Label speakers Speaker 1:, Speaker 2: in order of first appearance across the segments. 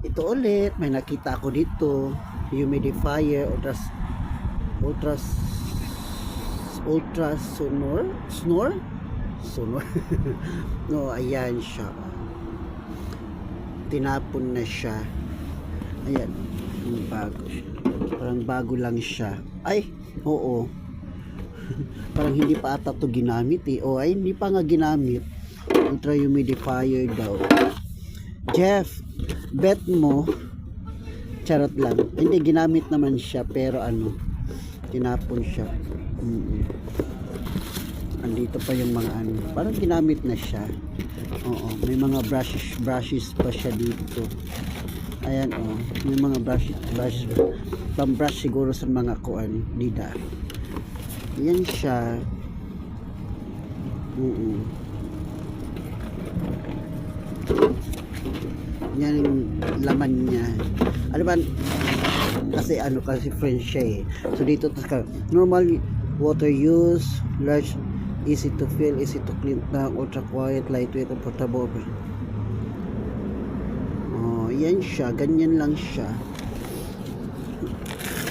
Speaker 1: Ito ulit, may nakita ako dito. Humidifier, ultras, ultra sonor. No, ayan siya. Tinapon na siya. Ayan, bago siya. Parang bago lang siya. Ay, oo. Parang hindi pa ata to ginamit eh. O ay, hindi pa nga ginamit. Ultra humidifier daw. Jeff, bet mo, charot lang. Hindi, ginamit naman siya, pero ano, tinapon siya. Andito pa yung mga ano, parang ginamit na siya. Oo, may mga brushes pa siya dito. Ayan, oh, may mga brushes pang-brush siguro sa mga kuan, dida. Yan siya. Yan yung laman niya. Ano ba? Kasi French siya eh. So dito normal water use, large, easy to fill, easy to clean tank, ultra quiet, lightweight, and portable. Oh, yan siya, ganyan lang siya.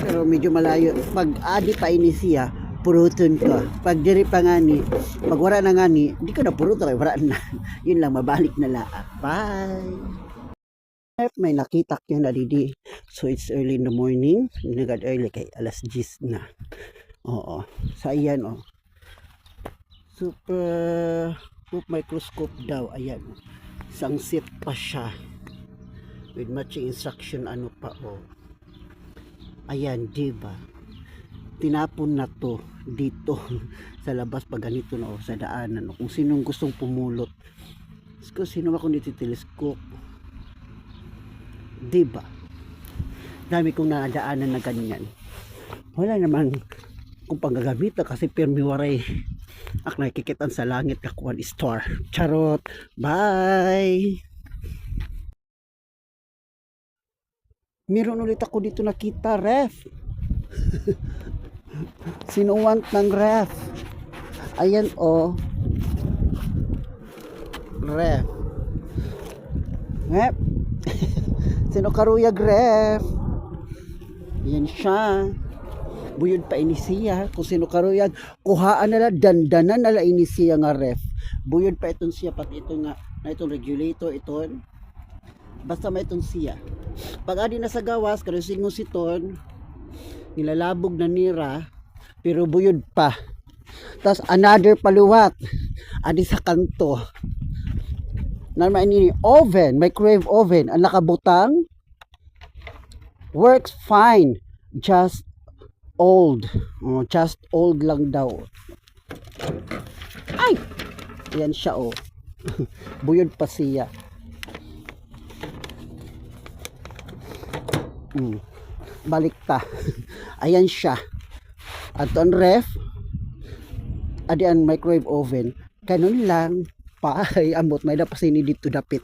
Speaker 1: Pero medyo malayo. Pag adi pa ini siya, puruton ka. Pag diri pa ngani, pag wala na ngani, hindi ka na puruto kay wala na. Yun lang, mabalik na lang. Bye. May nakita ko na didi. So it's early in the morning. Nagad early kay alas 10 na. Oo. Sa ayan oh. Super microscope daw. Ayan. Isang set pa siya. With matching instruction ano pa oh. Ayan, diba? Tinapon na to dito sa labas pag ganito na oh, sa daanan. Kung sinong gustong pumulot. Kung sino ako dito telescope. Diba? Dami kong nadaanan na ganyan. Wala naman kung panggagamit na kasi permiwaray ak nakikitan sa langit kakuan star. Charot. Bye. Meron ulit ako dito nakita ref. Sino want ng ref? Ayan oh. Ref. Ref. Sino karuyag ref? Yan siya. Buyod pa inisiya. Kung sino karuyag, kuhaan nala, dandanan nala inisiya nga ref. Buyod pa itong siya, pati ito nga, na itong regulator, iton. Basta may itong siya. Pag adi na sa gawas, kalusingon si ton, nilalabog na nira, pero buyod pa. Tapos another paluwat, adi sa kanto. Naman ini oven, microwave oven, ang nakabutang works fine, just old. Oh, just old lang daw. Ay, yan siya oh. Buyod pa siya. Balik ta. Ayan siya. At on ref, adi ang microwave oven, kanon lang. Paay, amot may napasini dito dapit.